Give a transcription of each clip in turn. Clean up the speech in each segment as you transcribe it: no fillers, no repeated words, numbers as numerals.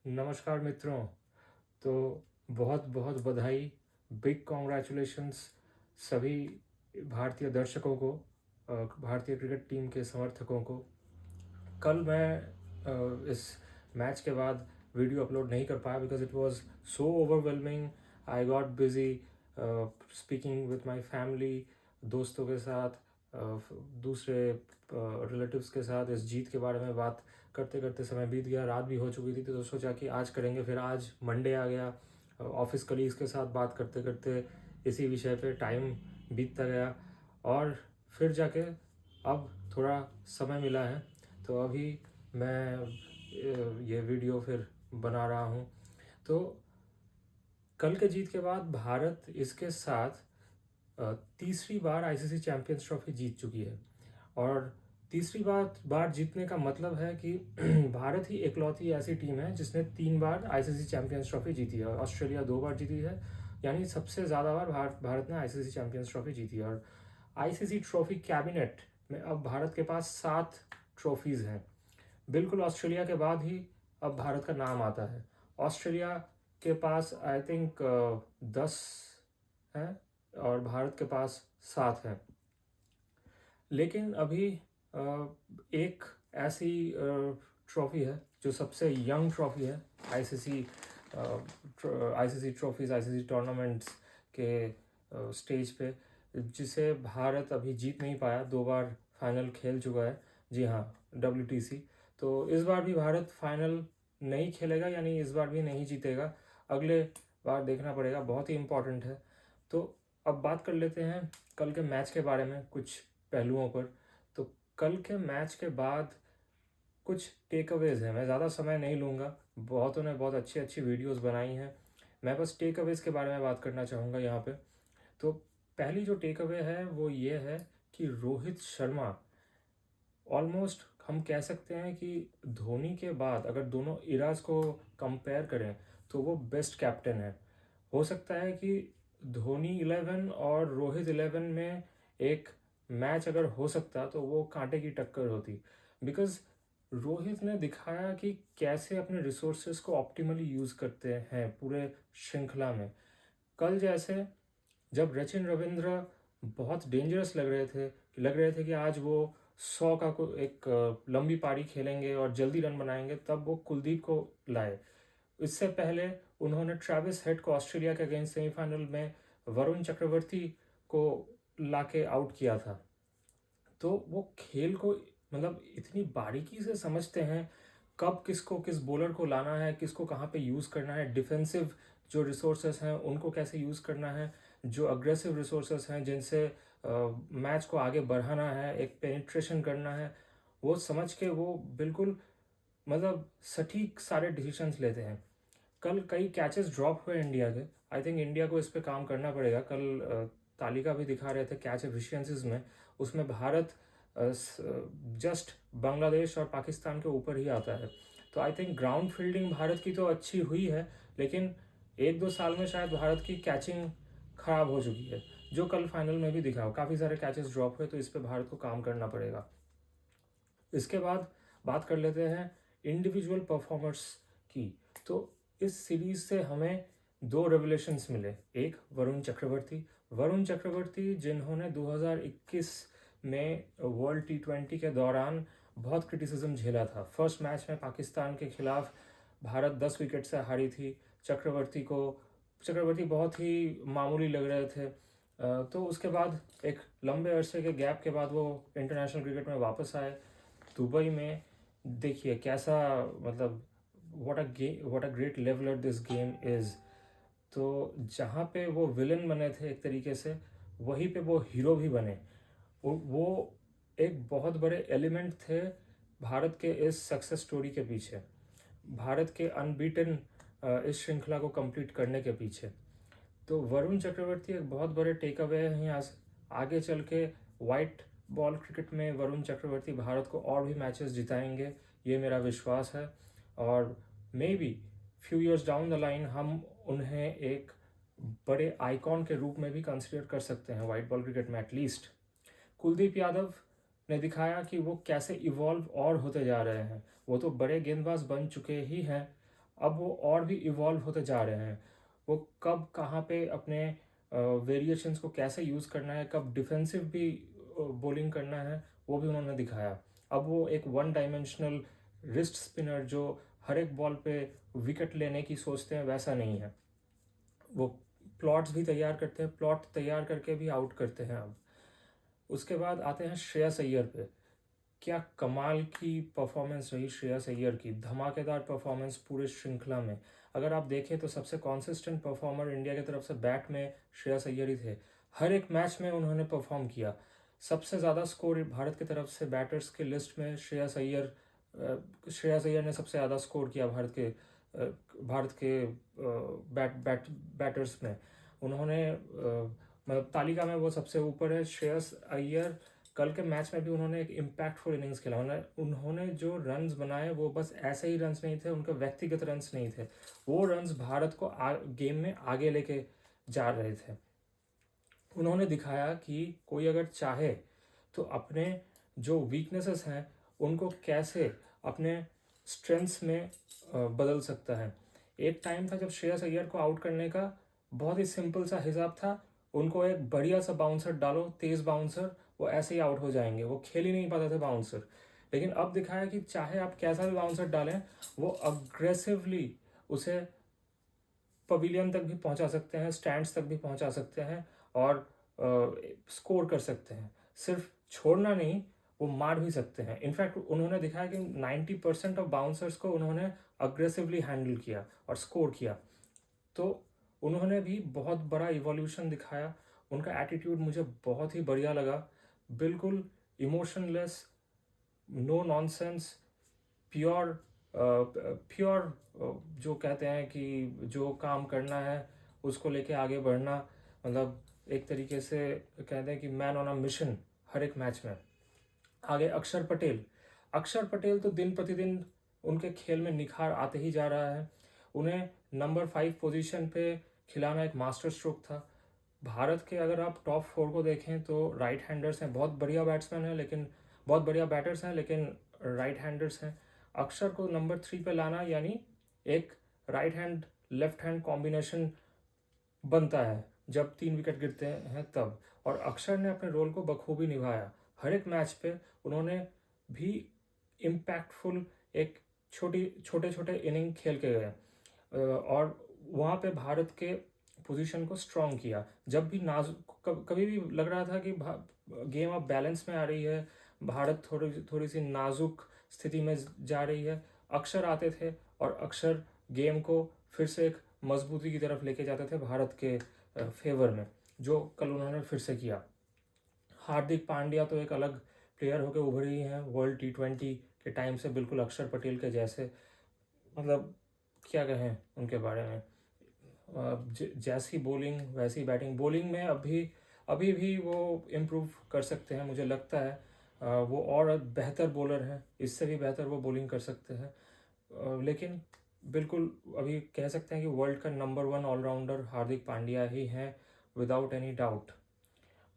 नमस्कार मित्रों। तो बहुत बहुत बधाई, बिग कॉन्ग्रेचुलेशंस सभी भारतीय दर्शकों को, भारतीय क्रिकेट टीम के समर्थकों को। कल मैं इस मैच के बाद वीडियो अपलोड नहीं कर पाया because it was so overwhelming. I got busy speaking with my family, दोस्तों के साथ, दूसरे रिलेटिव्स के साथ इस जीत के बारे में बात करते करते समय बीत गया। रात भी हो चुकी थी तो सोचा कि आज करेंगे। फिर आज मंडे आ गया, ऑफिस कलीग्स के साथ बात करते करते इसी विषय पे टाइम बीतता गया। और फिर जाके अब थोड़ा समय मिला है तो अभी मैं ये वीडियो फिर बना रहा हूँ। तो कल के जीत के बाद भारत इसके साथ तीसरी बार आईसीसी चैंपियंस ट्रॉफी जीत चुकी है। और तीसरी बार जीतने का मतलब है कि भारत ही एकलौती ऐसी टीम है जिसने 3 बार आईसीसी चैंपियंस ट्रॉफी जीती है। ऑस्ट्रेलिया 2 बार जीती है, यानी सबसे ज़्यादा बार भारत ने आईसीसी चैंपियंस ट्रॉफी जीती है। और आईसीसी ट्रॉफी कैबिनेट में अब भारत के पास 7 ट्रॉफीज़ हैं। बिल्कुल ऑस्ट्रेलिया के बाद ही अब भारत का नाम आता है। ऑस्ट्रेलिया के पास आई थिंक 10 हैं और भारत के पास 7 हैं। लेकिन अभी एक ऐसी ट्रॉफी है जो सबसे यंग ट्रॉफी है आईसीसी ट्रॉफीज़, आईसीसी टूर्नामेंट्स के स्टेज पे, जिसे भारत अभी जीत नहीं पाया। 2 बार फाइनल खेल चुका है, जी हाँ, WTC। तो इस बार भी भारत फाइनल नहीं खेलेगा, यानी इस बार भी नहीं जीतेगा। अगले बार देखना पड़ेगा, बहुत ही इम्पोर्टेंट है। तो अब बात कर लेते हैं कल के मैच के बारे में, कुछ पहलुओं पर। तो कल के मैच के बाद कुछ टेक अवेज़ हैं। मैं ज़्यादा समय नहीं लूँगा, बहुतों ने बहुत अच्छी अच्छी वीडियोस बनाई हैं। मैं बस टेक अवेज़ के बारे में बात करना चाहूँगा यहाँ पे। तो पहली जो टेक अवे है वो ये है कि रोहित शर्मा ऑलमोस्ट, हम कह सकते हैं कि धोनी के बाद अगर दोनों इराज को कंपेयर करें तो वो बेस्ट कैप्टन है। हो सकता है कि धोनी 11 और रोहित 11 में एक मैच अगर हो सकता तो वो कांटे की टक्कर होती। बिकॉज रोहित ने दिखाया कि कैसे अपने रिसोर्सेज को ऑप्टिमली यूज़ करते हैं पूरे श्रृंखला में। कल जैसे जब सचिन रविंद्र बहुत डेंजरस लग रहे थे कि आज वो 100 का एक लंबी पारी खेलेंगे और जल्दी रन बनाएंगे, तब वो कुलदीप को लाए। इससे पहले उन्होंने ट्रेविस हेड को ऑस्ट्रेलिया के अगेंस्ट सेमीफाइनल में वरुण चक्रवर्ती को लाके आउट किया था। तो वो खेल को मतलब इतनी बारीकी से समझते हैं, कब किसको किस बॉलर को लाना है, किसको कहाँ पे यूज़ करना है, डिफेंसिव जो रिसोर्सेस हैं उनको कैसे यूज़ करना है, जो अग्रेसिव रिसोर्सेस हैं जिनसे मैच को आगे बढ़ाना है, एक पेनिट्रेशन करना है, वो समझ के वो बिल्कुल मतलब सटीक सारे डिसीजंस लेते हैं। कल कई कैचेस ड्रॉप हुए इंडिया के। आई थिंक इंडिया को इस पे काम करना पड़ेगा। कल तालिका भी दिखा रहे थे कैच एफिशिएंसीज में, उसमें भारत जस्ट बांग्लादेश और पाकिस्तान के ऊपर ही आता है। तो I think ground fielding Bharat की तो अच्छी हुई है, लेकिन 1-2 साल में शायद भारत की कैचिंग खराब हो चुकी है, जो कल फाइनल में भी दिखा। काफ़ी सारे कैचेस ड्रॉप हुए, तो इस पे भारत को काम करना पड़ेगा। इसके बाद बात कर लेते हैं इंडिविजुअल परफॉर्मर्स की। तो इस सीरीज से हमें 2 रेवलेशंस मिले। एक वरुण चक्रवर्ती जिन्होंने 2021 में वर्ल्ड T20 के दौरान बहुत क्रिटिसिज्म झेला था। फर्स्ट मैच में पाकिस्तान के खिलाफ भारत 10 विकेट से हारी थी। चक्रवर्ती बहुत ही मामूली लग रहे थे। तो उसके बाद एक लंबे अरसे के गैप के बाद वो इंटरनेशनल क्रिकेट में वापस आए दुबई में। देखिए कैसा, मतलब what a great leveller this game is. तो जहाँ पे वो विलन बने थे एक तरीके से, वहीं पे वो हीरो भी बने। वो एक बहुत बड़े एलिमेंट थे भारत के इस सक्सेस स्टोरी के पीछे, भारत के अनबीटन इस श्रृंखला को कंप्लीट करने के पीछे। तो वरुण चक्रवर्ती एक बहुत बड़े टेक अवे हैं यहाँ से। आगे चल के वाइट बॉल क्रिकेट में वरुण चक्रवर्ती भारत को और भी मैचेस जिताएंगे, ये मेरा विश्वास है। और may be few years down the line हम उन्हें एक बड़े आइकॉन के रूप में भी कंसिडर कर सकते हैं वाइट बॉल क्रिकेट में एटलीस्ट। कुलदीप यादव ने दिखाया कि वो कैसे इवॉल्व और होते जा रहे हैं। वो तो बड़े गेंदबाज बन चुके ही हैं, अब वो और भी इवॉल्व होते जा रहे हैं। वो कब कहाँ पे अपने वेरिएशंस को कैसे यूज़ करना है, कब डिफेंसिव भी बॉलिंग करना है, वो भी उन्होंने दिखाया। अब वो एक वन डायमेंशनल रिस्ट स्पिनर जो हर एक बॉल पे विकेट लेने की सोचते हैं, वैसा नहीं है। वो प्लॉट्स भी तैयार करते हैं, प्लॉट तैयार करके भी आउट करते हैं। अब उसके बाद आते हैं श्रेयस अय्यर पे। क्या कमाल की परफॉर्मेंस रही श्रेयस अय्यर की, धमाकेदार परफॉर्मेंस पूरे श्रृंखला में। अगर आप देखें तो सबसे कॉन्सिस्टेंट परफॉर्मर इंडिया की तरफ से बैट में श्रेयस अय्यर ही थे। हर एक मैच में उन्होंने परफॉर्म किया। सबसे ज़्यादा स्कोर भारत की तरफ से बैटर्स के लिस्ट में श्रेयस अय्यर ने सबसे ज़्यादा स्कोर किया भारत के बैटर्स में। उन्होंने मतलब तालिका में वो सबसे ऊपर है। श्रेयस अय्यर कल के मैच में भी उन्होंने एक इम्पैक्टफुल इनिंग्स खेला। उन्होंने जो रन्स बनाए वो बस ऐसे ही रन्स नहीं थे, उनके व्यक्तिगत रन्स नहीं थे, वो रन्स भारत को गेम में आगे लेके जा रहे थे। उन्होंने दिखाया कि कोई अगर चाहे तो अपने जो वीकनेसेस हैं उनको कैसे अपने स्ट्रेंथ्स में बदल सकता है। एक टाइम था जब श्रेयस अय्यर को आउट करने का बहुत ही सिंपल सा हिसाब था, उनको एक बढ़िया सा बाउंसर डालो, तेज बाउंसर, वो ऐसे ही आउट हो जाएंगे, वो खेल ही नहीं पाते थे बाउंसर। लेकिन अब दिखाया कि चाहे आप कैसा भी बाउंसर डालें, वो अग्रेसिवली उसे पवेलियन तक भी पहुंचा सकते हैं, स्टैंड्स तक भी पहुंचा सकते हैं और स्कोर कर सकते हैं। सिर्फ छोड़ना नहीं, वो मार भी सकते हैं। इनफैक्ट उन्होंने दिखाया कि 90% ऑफ बाउंसर्स को उन्होंने अग्रेसिवली हैंडल किया और स्कोर किया। तो उन्होंने भी बहुत बड़ा इवोल्यूशन दिखाया। उनका एटीट्यूड मुझे बहुत ही बढ़िया लगा, बिल्कुल emotionless, no nonsense, pure pure जो कहते हैं कि जो काम करना है उसको लेके आगे बढ़ना, मतलब एक तरीके से कहते हैं कि मैन ऑन अ मिशन हर एक मैच में। आगे अक्षर पटेल तो दिन प्रतिदिन उनके खेल में निखार आते ही जा रहा है। उन्हें नंबर 5 पोजीशन पे खिलाना एक मास्टर स्ट्रोक था। भारत के अगर आप टॉप 4 को देखें तो राइट हैंडर्स हैं, बहुत बढ़िया बैट्समैन हैं, लेकिन बहुत बढ़िया बैटर्स हैं, लेकिन राइट हैंडर्स हैं। अक्षर को नंबर 3 पे लाना यानी एक right hand left hand combination बनता है जब 3 विकेट गिरते हैं तब। और अक्षर ने अपने रोल को बखूबी निभाया। हर एक मैच पे उन्होंने भी इम्पैक्टफुल एक छोटे छोटे इनिंग खेल के गए और वहाँ पे भारत के पोजीशन को स्ट्रॉन्ग किया। जब भी कभी भी लग रहा था कि गेम अब बैलेंस में आ रही है, भारत थोड़ी सी नाजुक स्थिति में जा रही है, अक्षर आते थे और अक्षर गेम को फिर से एक मजबूती की तरफ लेके जाते थे भारत के फेवर में, जो कल उन्होंने फिर से किया। हार्दिक पांड्या तो एक अलग प्लेयर होकर उभर ही हैं वर्ल्ड T20 के टाइम से, बिल्कुल अक्षर पटेल के जैसे। मतलब क्या कहें उनके बारे में, जैसी बॉलिंग वैसी बैटिंग। बॉलिंग में अभी भी वो इम्प्रूव कर सकते हैं, मुझे लगता है वो और बेहतर बॉलर हैं, इससे भी बेहतर वो बॉलिंग कर सकते हैं। लेकिन बिल्कुल अभी कह सकते हैं कि वर्ल्ड का नंबर 1 ऑलराउंडर हार्दिक पांड्या ही हैं, विदाउट एनी डाउट।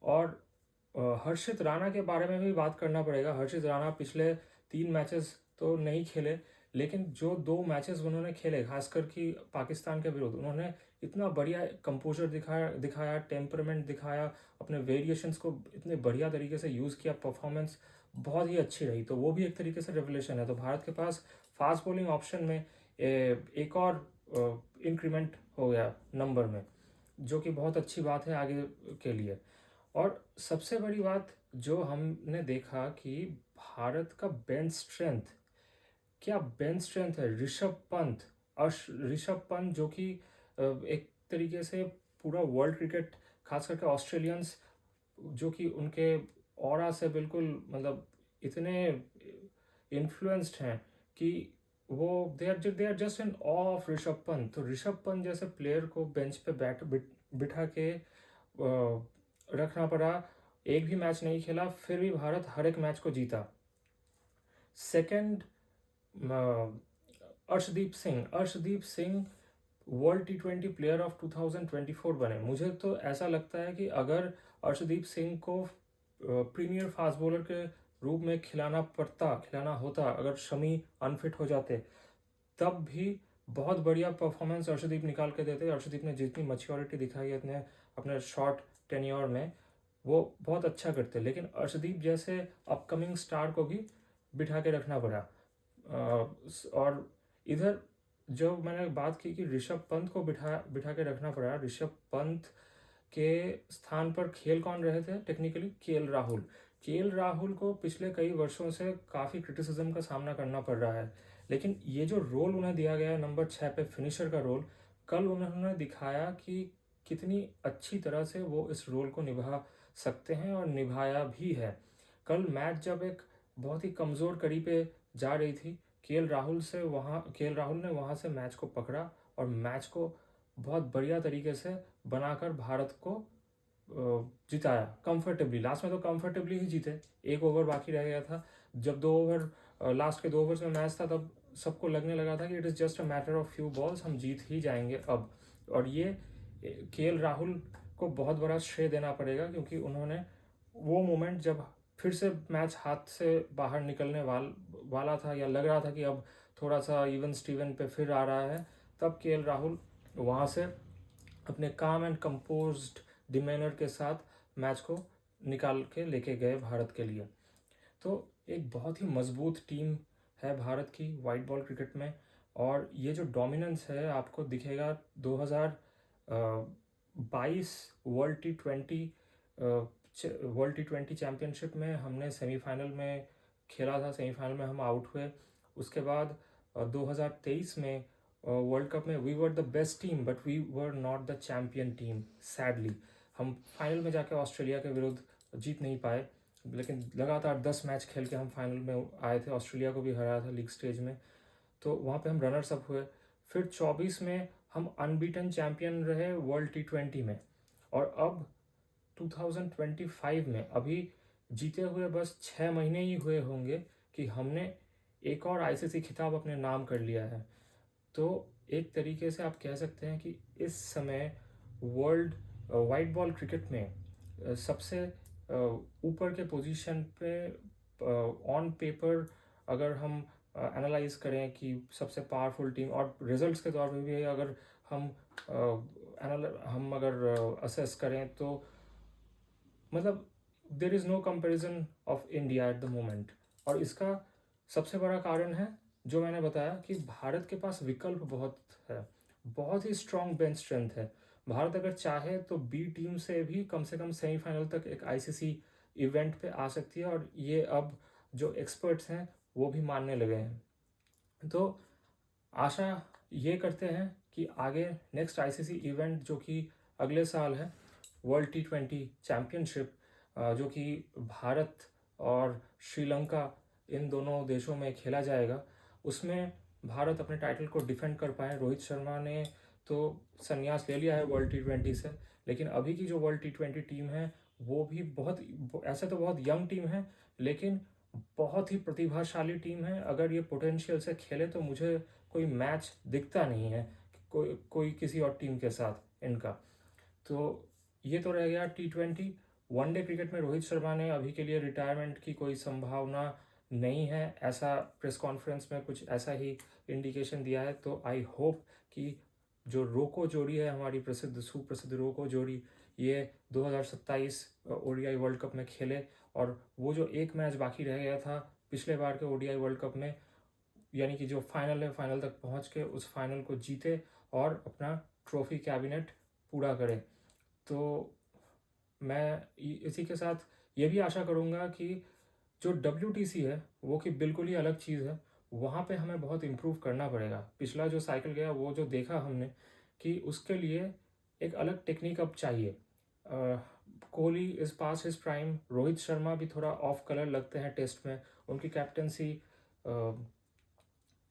और हर्षित राणा के बारे में भी बात करना पड़ेगा। हर्षित राणा पिछले 3 मैचेस तो नहीं खेले, लेकिन जो 2 मैचेस उन्होंने खेले, खासकर कि पाकिस्तान के विरुद्ध, उन्होंने इतना बढ़िया कंपोजर दिखाया, टेम्परमेंट दिखाया, अपने वेरिएशंस को इतने बढ़िया तरीके से यूज़ किया, परफॉर्मेंस बहुत ही अच्छी रही। तो वो भी एक तरीके से रेवलेशन है। तो भारत के पास फास्ट बॉलिंग ऑप्शन में एक और इंक्रीमेंट हो गया नंबर में, जो कि बहुत अच्छी बात है आगे के लिए। और सबसे बड़ी बात जो हमने देखा कि भारत का बेंच स्ट्रेंथ, क्या बेंच स्ट्रेंथ है। ऋषभ पंत जो कि एक तरीके से पूरा वर्ल्ड क्रिकेट, खास करके ऑस्ट्रेलियंस जो कि उनके ऑरा से बिल्कुल मतलब इतने इन्फ्लुएंस्ड हैं कि वो they are just in awe of Rishabh Pant. तो ऋषभ पंत जैसे प्लेयर को बेंच पे बिठा के रखना पड़ा। एक भी मैच नहीं खेला, फिर भी भारत हर एक मैच को जीता। Second, Arshdeep Singh world T20 player of 2024 बने। मुझे तो ऐसा लगता है कि अगर अर्शदीप सिंह को प्रीमियर फास्ट बॉलर के रूप में खिलाना होता, अगर शमी अनफिट हो जाते, तब भी बहुत बढ़िया परफॉर्मेंस अर्शदीप निकाल के देते। अर्शदीप ने जितनी मैच्योरिटी दिखाई है इतने अपने शॉर्ट टेन्योर में, वो बहुत अच्छा करते। लेकिन अर्शदीप जैसे अपकमिंग स्टार को भी बिठा के रखना पड़ा। और इधर जो मैंने बात की कि ऋषभ पंत को बिठा बिठा के रखना पड़ा, ऋषभ पंत के स्थान पर खेल कौन रहे थे technically? KL Rahul. KL Rahul को पिछले कई वर्षों से काफ़ी क्रिटिसिज्म का सामना करना पड़ रहा है, लेकिन ये जो रोल उन्हें दिया गया है नंबर 6 पे फिनिशर का रोल, कल उन्होंने दिखाया कि कितनी अच्छी तरह से वो इस रोल को निभा सकते हैं और निभाया भी है। कल मैच जब एक बहुत ही कमज़ोर कड़ी पे जा रही थी, केएल राहुल ने वहाँ से मैच को पकड़ा और मैच को बहुत बढ़िया तरीके से बनाकर भारत को जिताया कंफर्टेबली। लास्ट में तो कंफर्टेबली ही जीते, एक ओवर बाकी रह गया था। जब लास्ट के 2 ओवर्स में मैच था, तब सबको लगने लगा था कि it is just a matter of few balls, हम जीत ही जाएंगे अब। और ये केएल राहुल को बहुत बड़ा श्रेय देना पड़ेगा, क्योंकि उन्होंने वो मोमेंट जब फिर से मैच हाथ से बाहर निकलने वाला था, या लग रहा था कि अब थोड़ा सा इवन स्टीवन पे फिर आ रहा है, तब केएल राहुल वहाँ से अपने काम एंड कंपोज्ड डिमेनर के साथ मैच को निकाल के लेके गए भारत के लिए। तो एक बहुत ही मजबूत टीम है भारत की वाइट बॉल क्रिकेट में, और ये जो डोमिनेंस है आपको दिखेगा 2022 वर्ल्ड टी20 चैम्पियनशिप में हमने सेमीफाइनल में खेला था, सेमीफाइनल में हम आउट हुए। उसके बाद 2023 में वर्ल्ड कप में we were the best team but we were not the champion team, sadly. हम फाइनल में जाके ऑस्ट्रेलिया के विरुद्ध जीत नहीं पाए, लेकिन लगातार 10 मैच खेल के हम फाइनल में आए थे, ऑस्ट्रेलिया को भी हराया था लीग स्टेज में, तो वहाँ पे हम रनर्स अप हुए। फिर 24 में हम अनबीटन चैम्पियन रहे वर्ल्ड टी20 में, और अब 2025 में अभी जीते हुए बस 6 महीने ही हुए होंगे कि हमने एक और आईसीसी खिताब अपने नाम कर लिया है। तो एक तरीके से आप कह सकते हैं कि इस समय वर्ल्ड वाइट बॉल क्रिकेट में सबसे ऊपर के पोजीशन पे ऑन पेपर अगर हम एनालाइज करें कि सबसे पावरफुल टीम, और रिजल्ट्स के तौर पे भी अगर हम अगर असेस करें, तो मतलब there is no comparison of India at the moment. और इसका सबसे बड़ा कारण है जो मैंने बताया कि भारत के पास विकल्प बहुत है, बहुत ही स्ट्रॉन्ग बेंच स्ट्रेंथ है। भारत अगर चाहे तो बी टीम से भी कम सेमीफाइनल तक एक आईसीसी इवेंट पे आ सकती है, और ये अब जो एक्सपर्ट्स हैं वो भी मानने लगे हैं। तो आशा ये करते हैं कि आगे नेक्स्ट आईसीसी इवेंट जो कि अगले साल है, वर्ल्ड टी20 चैम्पियनशिप, जो कि भारत और श्रीलंका इन दोनों देशों में खेला जाएगा, उसमें भारत अपने टाइटल को डिफेंड कर पाए। रोहित शर्मा ने तो संन्यास ले लिया है वर्ल्ड टी20 से, लेकिन अभी की जो वर्ल्ड टी20 टीम है वो भी ऐसे तो बहुत यंग टीम है, लेकिन बहुत ही प्रतिभाशाली टीम है। अगर ये पोटेंशियल से खेले तो मुझे कोई मैच दिखता नहीं है कोई किसी और टीम के साथ इनका। तो ये तो रह गया टी20। वनडे क्रिकेट में रोहित शर्मा ने अभी के लिए रिटायरमेंट की कोई संभावना नहीं है, ऐसा प्रेस कॉन्फ्रेंस में कुछ ऐसा ही इंडिकेशन दिया है। तो आई होप कि जो रोको जोड़ी है हमारी सुप्रसिद्ध रोको जोड़ी, ये 2027 ओडीआई वर्ल्ड कप में खेले, और वो जो एक मैच बाकी रह गया था पिछले बार के ओडीआई वर्ल्ड कप में, यानी कि जो फाइनल है, फाइनल तक पहुंच के उस फाइनल को जीते और अपना ट्रॉफी कैबिनेट पूरा करे। तो मैं इसी के साथ ये भी आशा करूँगा कि जो WTC है वो कि बिल्कुल ही अलग चीज़ है, वहाँ पे हमें बहुत इम्प्रूव करना पड़ेगा। पिछला जो साइकिल गया वो जो देखा हमने कि उसके लिए एक अलग टेक्निक अब चाहिए। Kohli is pass his prime, Rohit Sharma भी थोड़ा ऑफ कलर लगते हैं टेस्ट में, उनकी कैप्टनसी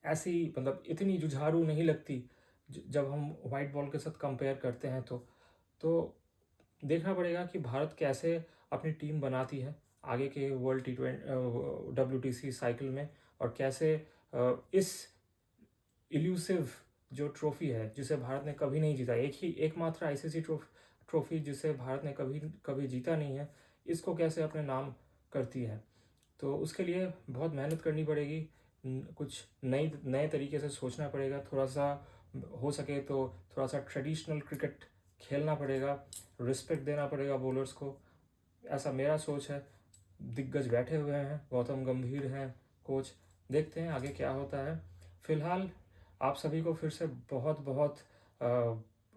ऐसी मतलब इतनी जुझारू नहीं लगती जब हम वाइट बॉल के साथ कंपेयर करते हैं। तो देखना पड़ेगा कि भारत कैसे अपनी टीम बनाती है आगे के वर्ल्ड टी20 WTC साइकिल में, और कैसे इस इल्यूसिव जो ट्रॉफी है जिसे भारत ने कभी नहीं जीता, एकमात्र आईसीसी ट्रॉफी जिसे भारत ने कभी जीता नहीं है, इसको कैसे अपने नाम करती है। तो उसके लिए बहुत मेहनत करनी पड़ेगी। कुछ नए तरीके से सोचना पड़ेगा, थोड़ा सा हो सके तो थोड़ा सा ट्रेडिशनल क्रिकेट खेलना पड़ेगा, रिस्पेक्ट देना पड़ेगा बॉलर्स को, ऐसा मेरा सोच है। दिग्गज बैठे हुए हैं, गौतम गंभीर हैं कोच, देखते हैं आगे क्या होता है। फिलहाल आप सभी को फिर से बहुत बहुत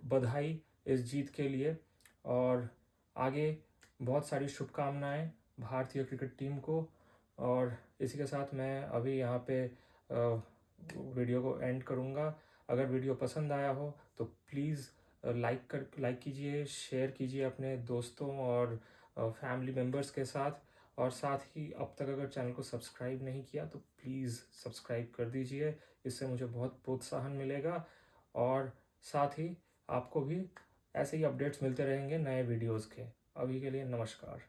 बधाई इस जीत के लिए, और आगे बहुत सारी शुभकामनाएं भारतीय क्रिकेट टीम को। और इसी के साथ मैं अभी यहाँ पे वीडियो को एंड करूँगा। अगर वीडियो पसंद आया हो तो प्लीज़ लाइक कीजिए, शेयर कीजिए अपने दोस्तों और फैमिली मेम्बर्स के साथ, और साथ ही अब तक अगर चैनल को सब्सक्राइब नहीं किया तो प्लीज़ सब्सक्राइब कर दीजिए, इससे मुझे बहुत प्रोत्साहन मिलेगा। और साथ ही आपको भी ऐसे ही अपडेट्स मिलते रहेंगे नए वीडियोज़ के। अभी के लिए नमस्कार।